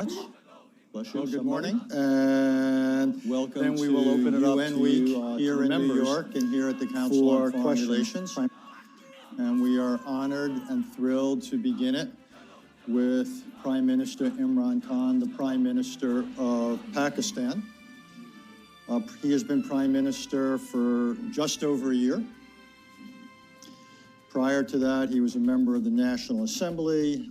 minutes. Bless you. Well, good morning. And Welcome then we will open it up UN to Week here in New York and here at the Council for on Foreign questions. Relations. And we are honored and thrilled to begin it with Prime Minister Imran Khan, the Prime Minister of Pakistan. He has been Prime Minister for just over a year. Prior to that, he was a member of the National Assembly.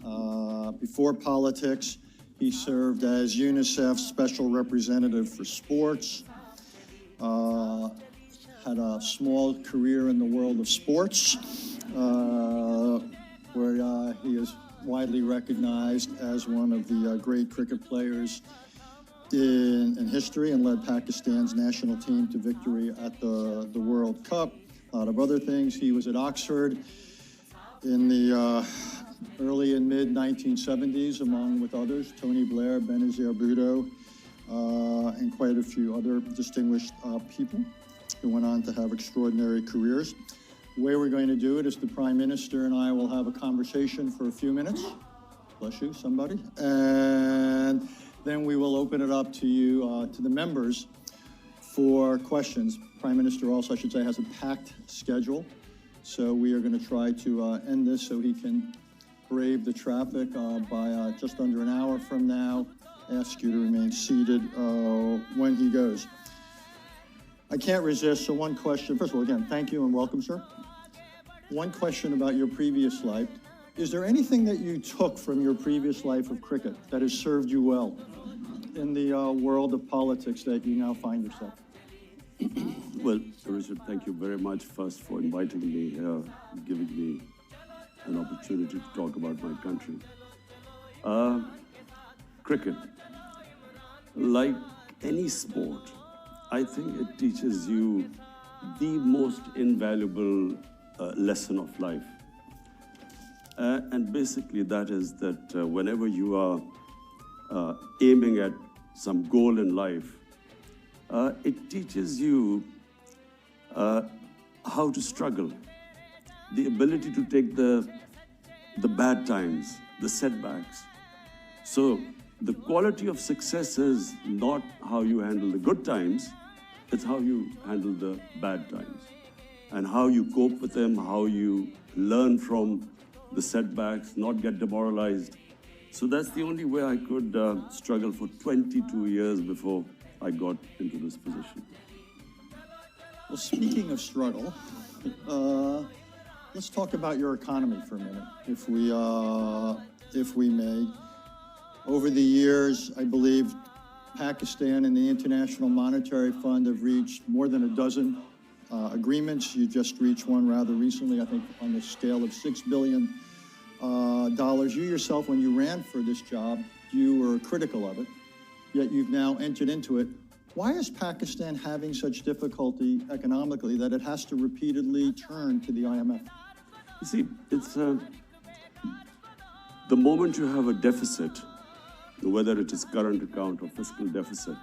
Before politics, he served as UNICEF's Special Representative for Sports. Had a small career in the world of sports, where he is widely recognized as one of the great cricket players in history and led Pakistan's national team to victory at the World Cup. A lot of other things. He was at Oxford in the early and mid 1970s, along with others, Tony Blair, Benazir Bhutto, and quite a few other distinguished people who went on to have extraordinary careers. The way we're going to do it is the Prime Minister and I will have a conversation for a few minutes. Bless you, somebody. And then we will open it up to you, to the members, for questions. Prime Minister also, I should say, has a packed schedule. So we are going to try to end this so he can brave the traffic by just under an hour from now. Ask you to remain seated when he goes. I can't resist, so one question. First of all, again, thank you and welcome, sir. One question about your previous life. Is there anything that you took from your previous life of cricket that has served you well in the world of politics that you now find yourself? Well, Richard, thank you very much first for inviting me here, giving me an opportunity to talk about my country. Cricket, like any sport, I think it teaches you the most invaluable lesson of life. And basically that is that whenever you are aiming at some goal in life, it teaches you how to struggle, the ability to take the bad times, the setbacks. So the quality of success is not how you handle the good times, it's how you handle the bad times and how you cope with them, how you learn from the setbacks, not get demoralized. So that's the only way I could struggle for 22 years before I got into this position. Well, speaking of struggle, let's talk about your economy for a minute, if we may. Over the years, I believe Pakistan and the International Monetary Fund have reached more than a dozen agreements. You just reached one rather recently, I think on the scale of $6 billion. You yourself, when you ran for this job, you were critical of it, yet you've now entered into it. Why is Pakistan having such difficulty economically that it has to repeatedly turn to the IMF? You see, it's the moment you have a deficit, whether it is current account or fiscal deficit,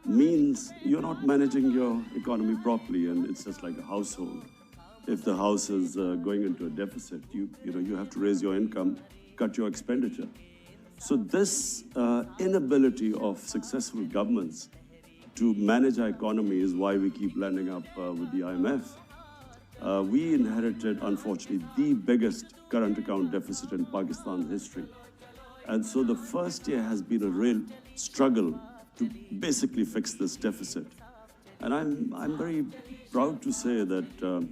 means you're not managing your economy properly, and it's just like a household. If the house is going into a deficit, you have to raise your income, cut your expenditure. So this inability of successful governments to manage our economy is why we keep landing up with the IMF. We inherited, unfortunately, the biggest current account deficit in Pakistan's history. And so the first year has been a real struggle to basically fix this deficit. And I'm very proud to say that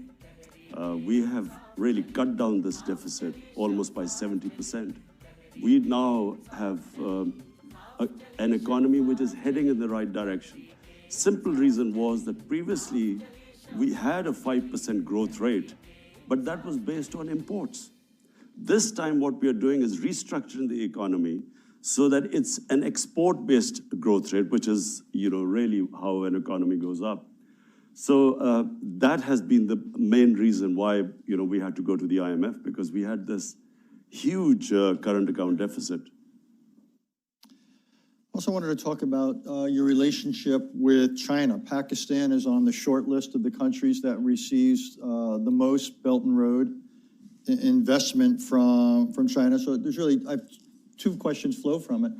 we have really cut down this deficit almost by 70%. We now have an economy which is heading in the right direction. Simple reason was that previously we had a 5% growth rate, but that was based on imports. This time what we are doing is restructuring the economy so that it's an export-based growth rate, which is really how an economy goes up. So that has been the main reason why we had to go to the IMF, because we had this huge current account deficit. Also wanted to talk about your relationship with China. Pakistan is on the short list of the countries that receives the most Belt and Road investment from China. So there's really, two questions flow from it.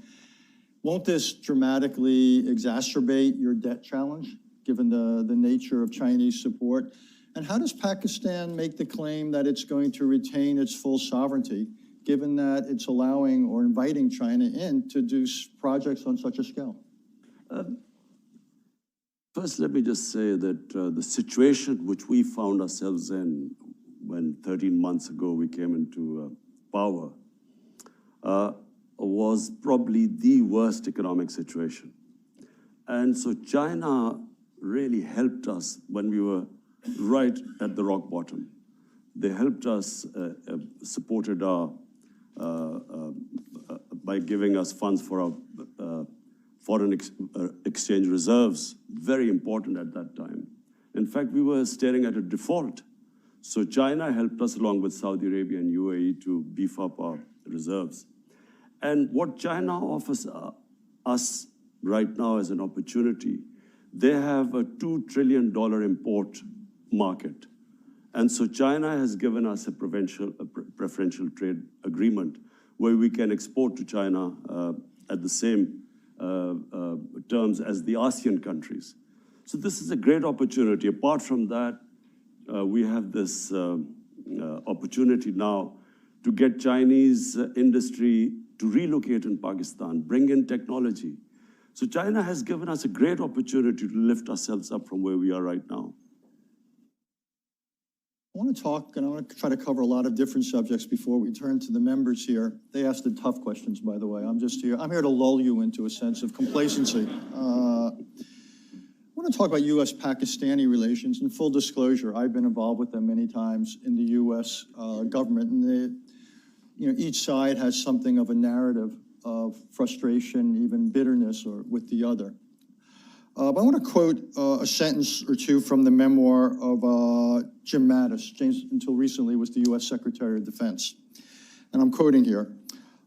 Won't this dramatically exacerbate your debt challenge, given the nature of Chinese support? And how does Pakistan make the claim that it's going to retain its full sovereignty, given that it's allowing or inviting China in to do projects on such a scale? First, let me just say that the situation which we found ourselves in when 13 months ago we came into power was probably the worst economic situation. And so China really helped us when we were right at the rock bottom. They helped us, supported our, by giving us funds for our foreign exchange reserves, very important at that time. In fact, we were staring at a default. So China helped us along with Saudi Arabia and UAE to beef up our reserves. And what China offers us right now as an opportunity, they have a $2 trillion import market. And so China has given us a preferential trade agreement where we can export to China at the same terms as the ASEAN countries. So this is a great opportunity. Apart from that, we have this opportunity now to get Chinese industry to relocate in Pakistan, bring in technology. So China has given us a great opportunity to lift ourselves up from where we are right now. I want to talk, and I want to try to cover a lot of different subjects before we turn to the members here. They asked the tough questions, by the way. I'm here to lull you into a sense of complacency. I want to talk about U.S.-Pakistani relations. In full disclosure, I've been involved with them many times in the U.S. Government, and each side has something of a narrative of frustration, even bitterness, or with the other. But I want to quote a sentence or two from the memoir of Jim Mattis. James, until recently, was the U.S. Secretary of Defense. And I'm quoting here.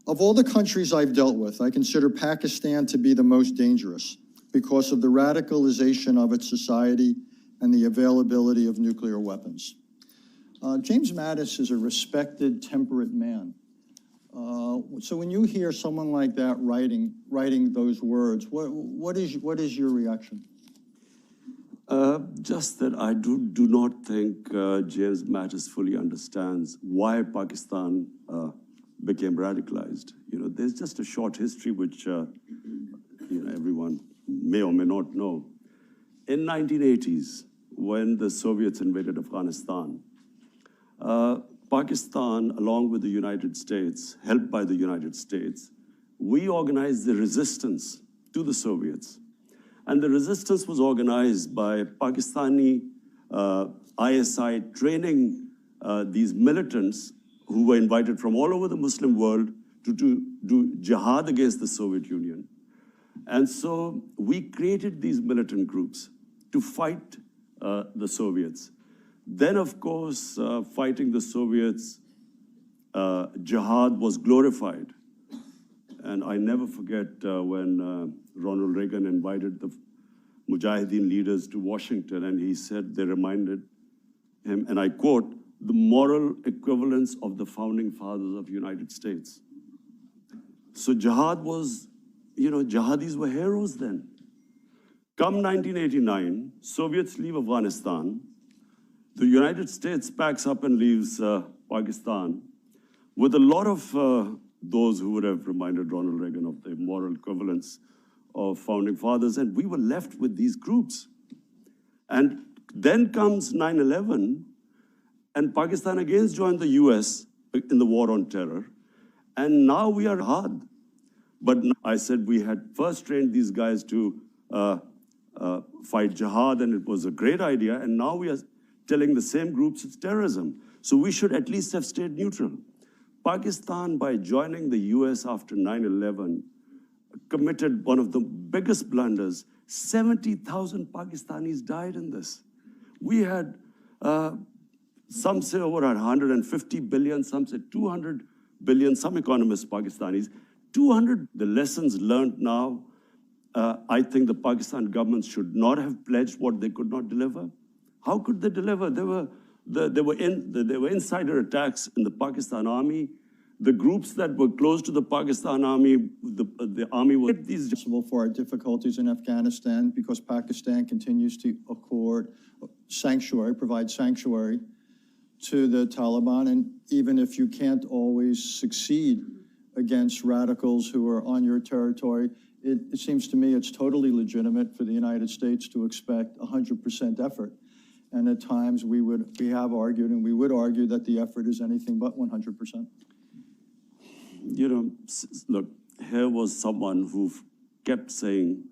Of all the countries I've dealt with, I consider Pakistan to be the most dangerous because of the radicalization of its society and the availability of nuclear weapons. James Mattis is a respected, temperate man. So when you hear someone like that writing those words, what is your reaction? Just that I do not think James Mattis fully understands why Pakistan became radicalized. There's just a short history which everyone may or may not know. In 1980s, when the Soviets invaded Afghanistan, Pakistan, along with the United States, helped by the United States, we organized the resistance to the Soviets. And the resistance was organized by Pakistani ISI training these militants who were invited from all over the Muslim world to do jihad against the Soviet Union. And so we created these militant groups to fight the Soviets. Then, of course, fighting the Soviets, jihad was glorified. And I never forget when Ronald Reagan invited the Mujahideen leaders to Washington, and he said they reminded him, and I quote, the moral equivalence of the founding fathers of the United States. So jihad was, jihadis were heroes then. Come 1989, Soviets leave Afghanistan. The United States packs up and leaves Pakistan with a lot of those who would have reminded Ronald Reagan of the moral equivalence of founding fathers, and we were left with these groups. And then comes 9/11, and Pakistan again joined the US in the war on terror, and now we are hard. But I said we had first trained these guys to fight jihad, and it was a great idea, and now we are telling the same groups it's terrorism. So we should at least have stayed neutral. Pakistan, by joining the US after 9/11, committed one of the biggest blunders. 70,000 Pakistanis died in this. We had, some say over 150 billion, some say 200 billion, some economists, Pakistanis. 200, the lessons learned now, I think the Pakistan government should not have pledged what they could not deliver. How could they deliver? There were insider attacks in the Pakistan army. The groups that were close to the Pakistan army, the army was these. For our difficulties in Afghanistan, because Pakistan continues to accord sanctuary, provide sanctuary to the Taliban. And even if you can't always succeed against radicals who are on your territory, it seems to me it's totally legitimate for the United States to expect 100% effort. And at times we have argued, and we would argue that the effort is anything but 100%. You know, look, here was someone who kept saying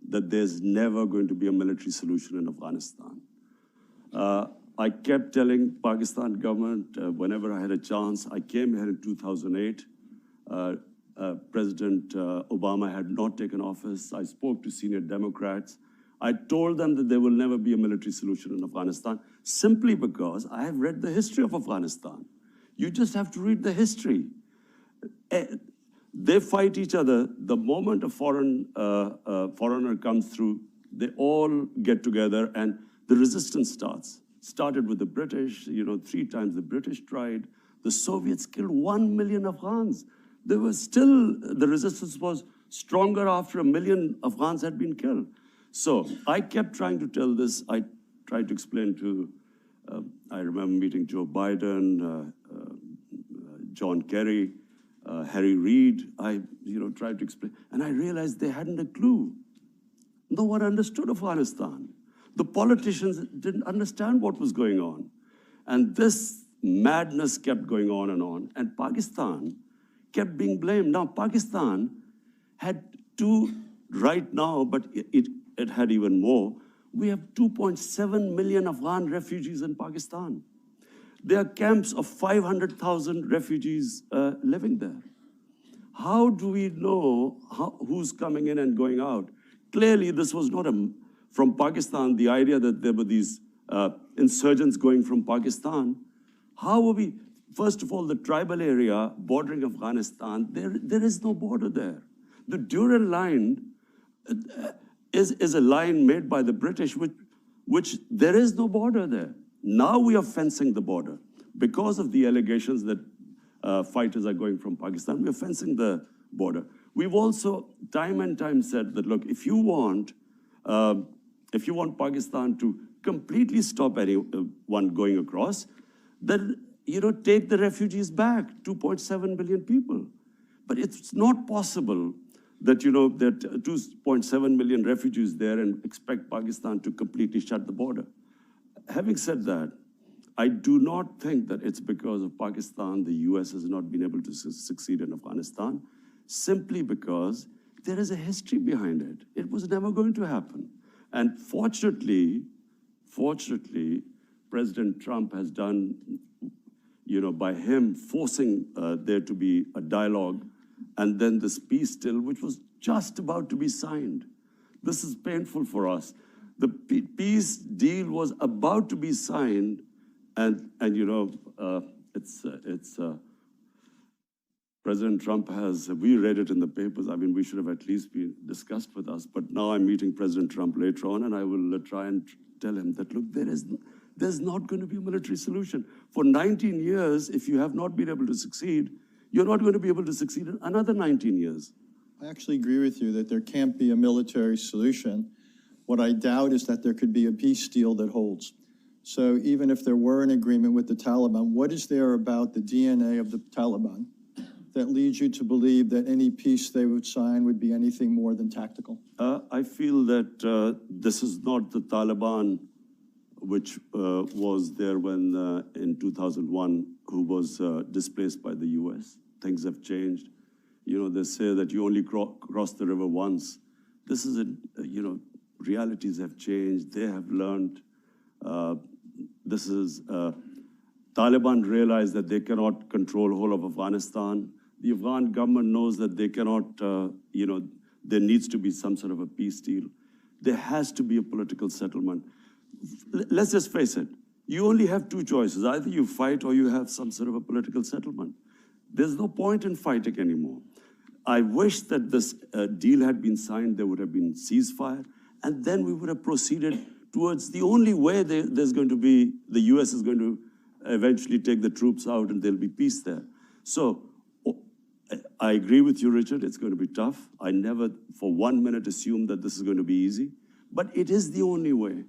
that there's never going to be a military solution in Afghanistan. I kept telling Pakistan government whenever I had a chance. I came here in 2008. President Obama had not taken office. I spoke to senior Democrats. I told them that there will never be a military solution in Afghanistan, simply because I have read the history of Afghanistan. You just have to read the history. They fight each other. The moment a foreigner comes through, they all get together and the resistance starts. Started with the British, 3 times the British tried. The Soviets killed 1 million Afghans. There was still, the resistance was stronger after 1 million Afghans had been killed. So I kept trying to tell this. I tried to explain to, I remember meeting Joe Biden, John Kerry, Harry Reid. I tried to explain, and I realized they hadn't a clue. No one understood Afghanistan. The politicians didn't understand what was going on. And this madness kept going on, and Pakistan kept being blamed. Now, Pakistan had 2 right now, but it had even more. We have 2.7 million Afghan refugees in Pakistan. There are camps of 500,000 refugees living there. How do we know who's coming in and going out? Clearly, this was not from Pakistan, the idea that there were these insurgents going from Pakistan. How were we? First of all, the tribal area bordering Afghanistan, there is no border there. The Durand line is a line made by the British, which there is no border there. Now we are fencing the border. Because of the allegations that fighters are going from Pakistan, we are fencing the border. We've also time and time said that, look, if you want Pakistan to completely stop anyone going across, then take the refugees back, 2.7 million people. But it's not possible that, that 2.7 million refugees there and expect Pakistan to completely shut the border. Having said that, I do not think that it's because of Pakistan the US has not been able to succeed in Afghanistan, simply because there is a history behind it. It was never going to happen. And fortunately, President Trump has done, by him forcing there to be a dialogue, and then this peace deal, which was just about to be signed. This is painful for us. The peace deal was about to be signed, and President Trump has, we read it in the papers. I mean, we should have at least been discussed with us. But now I'm meeting President Trump later on, and I will try and tell him that, look, there's not going to be a military solution. For 19 years, if you have not been able to succeed, you're not going to be able to succeed in another 19 years. I actually agree with you that there can't be a military solution. What I doubt is that there could be a peace deal that holds. So even if there were an agreement with the Taliban, what is there about the DNA of the Taliban that leads you to believe that any peace they would sign would be anything more than tactical? I feel that this is not the Taliban which was there when in 2001, who was displaced by the US. Things have changed. They say that you only cross the river once. This is, realities have changed. They have learned. Taliban realized that they cannot control whole of Afghanistan. The Afghan government knows that they cannot, there needs to be some sort of a peace deal. There has to be a political settlement. Let's just face it. You only have 2 choices. Either you fight or you have some sort of a political settlement. There's no point in fighting anymore. I wish that this deal had been signed, there would have been ceasefire, and then we would have proceeded towards the only way there's going to be, the US is going to eventually take the troops out and there'll be peace there. So I agree with you, Richard. It's going to be tough. I never for 1 minute assumed that this is going to be easy, but it is the only way.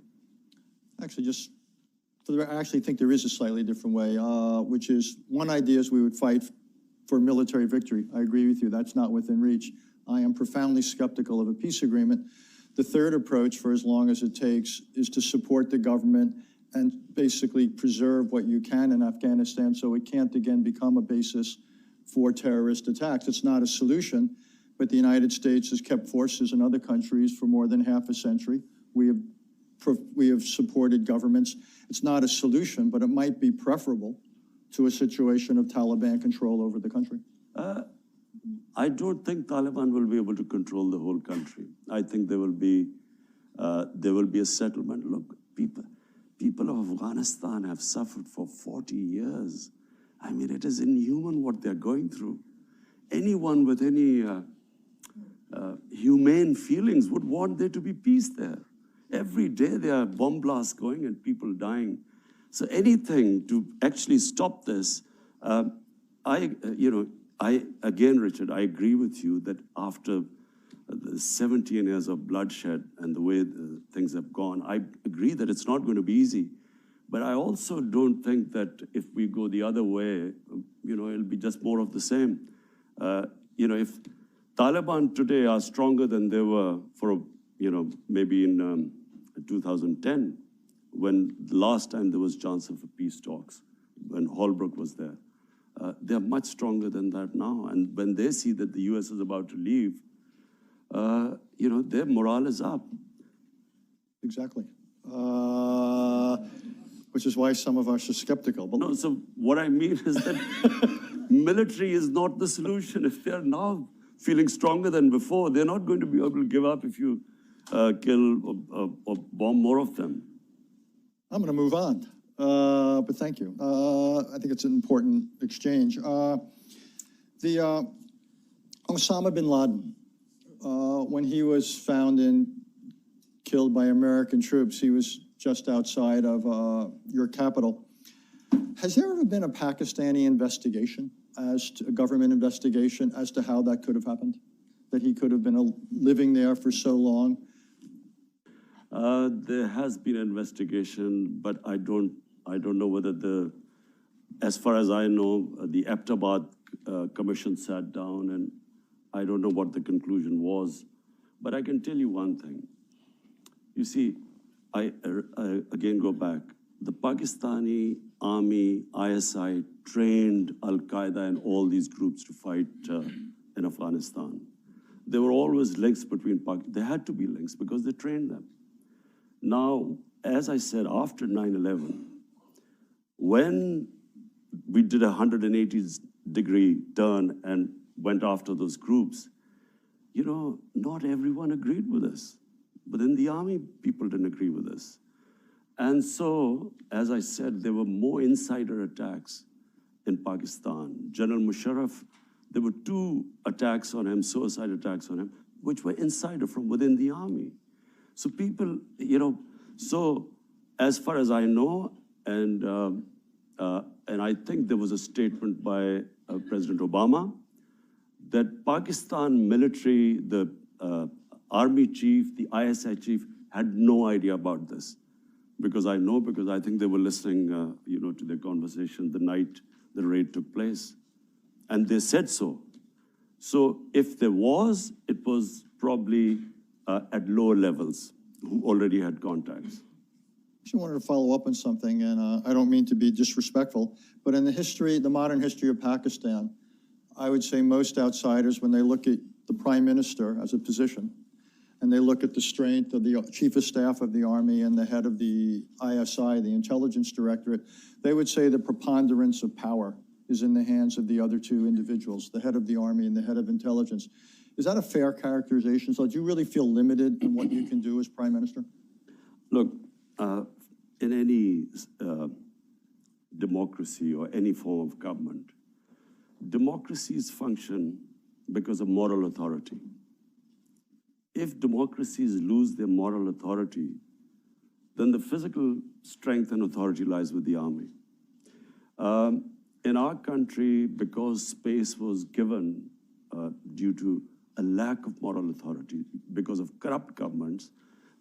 Actually, I actually think there is a slightly different way, which is one idea is we would fight for military victory. I agree with you. That's not within reach. I am profoundly skeptical of a peace agreement. The third approach, for as long as it takes, is to support the government and basically preserve what you can in Afghanistan so it can't again become a basis for terrorist attacks. It's not a solution, but the United States has kept forces in other countries for more than half a century. We have supported governments. It's not a solution, but it might be preferable to a situation of Taliban control over the country. I don't think Taliban will be able to control the whole country. I think there will be a settlement. Look, people of Afghanistan have suffered for 40 years. I mean, it is inhuman what they're going through. Anyone with any humane feelings would want there to be peace there. Every day there are bomb blasts going and people dying. So anything to actually stop this, again, Richard, I agree with you that after the 17 years of bloodshed and the way things have gone, I agree that it's not going to be easy. But I also don't think that if we go the other way, it'll be just more of the same. If Taliban today are stronger than they were for, maybe in 2010, when the last time there was chance of peace talks, when Holbrooke was there. They're much stronger than that now. And when they see that the US is about to leave, their morale is up. Exactly. Which is why some of us are skeptical. But no, so what I mean is that military is not the solution. If they're now feeling stronger than before, they're not going to be able to give up if you kill or bomb more of them. I'm going to move on. But thank you. I think it's an important exchange. Osama bin Laden, when he was found and killed by American troops, he was just outside of your capital. Has there ever been a Pakistani investigation, a government investigation, as to how that could have happened? That he could have been living there for so long? There has been an investigation, but I don't know whether as far as I know, the Abbottabad Commission sat down, and I don't know what the conclusion was. But I can tell you one thing. You see, I again go back. The Pakistani army, ISI, trained Al-Qaeda and all these groups to fight in Afghanistan. There were always links between there had to be links because they trained them. Now, as I said, after 9/11, when we did a 180-degree turn and went after those groups, not everyone agreed with us. But in the army, people didn't agree with us. And so, as I said, there were more insider attacks in Pakistan. General Musharraf, there were 2 attacks on him, suicide attacks on him, which were insider from within the army. So people, so as far as I know, and I think there was a statement by President Obama that Pakistan military, the army chief, the ISI chief, had no idea about this. Because I think they were listening, to their conversation the night the raid took place. And they said so. So if there was, it was probably at lower levels who already had contacts. I just wanted to follow up on something, and I don't mean to be disrespectful, but in the modern history of Pakistan, I would say most outsiders, when they look at the prime minister as a position, and they look at the strength of the chief of staff of the army and the head of the ISI, the intelligence directorate, they would say the preponderance of power is in the hands of the other 2 individuals, the head of the army and the head of intelligence. Is that a fair characterization? So do you really feel limited in what you can do as prime minister? Look, in any democracy or any form of government, democracies function because of moral authority. If democracies lose their moral authority, then the physical strength and authority lies with the army. in our country, because space was given due to a lack of moral authority, because of corrupt governments,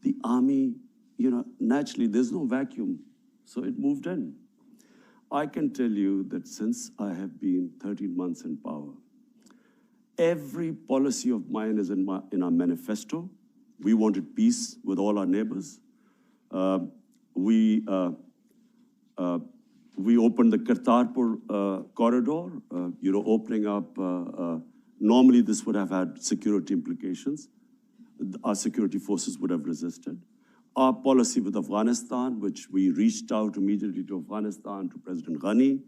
the army, naturally, there's no vacuum, so it moved in. I can tell you that since I have been 13 months in power, every policy of mine is in our manifesto. We wanted peace with all our neighbors. We opened the Kartarpur corridor, opening up. Normally, this would have had security implications. Our security forces would have resisted. Our policy with Afghanistan, which we reached out immediately to Afghanistan, to President Ghani.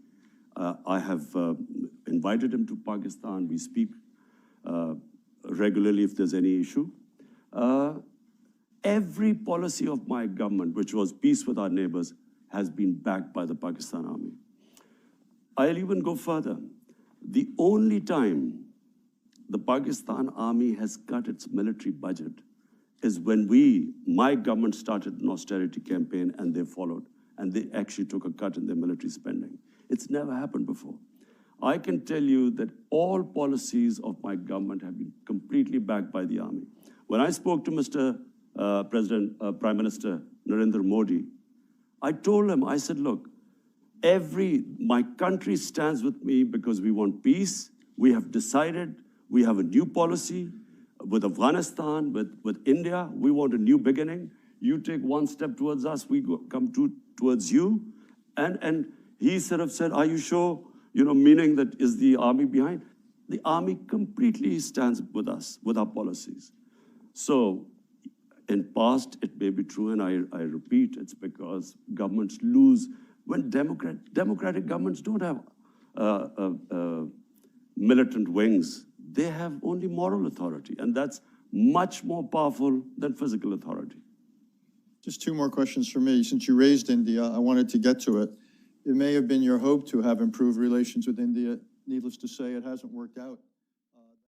I have invited him to Pakistan. We speak regularly if there's any issue. Every policy of my government, which was peace with our neighbors, has been backed by the Pakistan Army. I'll even go further. The only time the Pakistan Army has cut its military budget is when my government started an austerity campaign and they followed, and they actually took a cut in their military spending. It's never happened before. I can tell you that all policies of my government have been completely backed by the army. When I spoke to Mr. Prime Minister Narendra Modi, I told him, I said, look, my country stands with me because we want peace. We have decided, we have a new policy with Afghanistan, with India. We want a new beginning. You take one step towards us, we come towards you. And he sort of said, are you sure? Meaning that is the army behind? The army completely stands with us, with our policies. So in past, it may be true, and I repeat, it's because governments lose. When democratic governments don't have militant wings, they have only moral authority, and that's much more powerful than physical authority. Just two more questions for me. Since you raised India, I wanted to get to it. It may have been your hope to have improved relations with India. Needless to say, it hasn't worked out.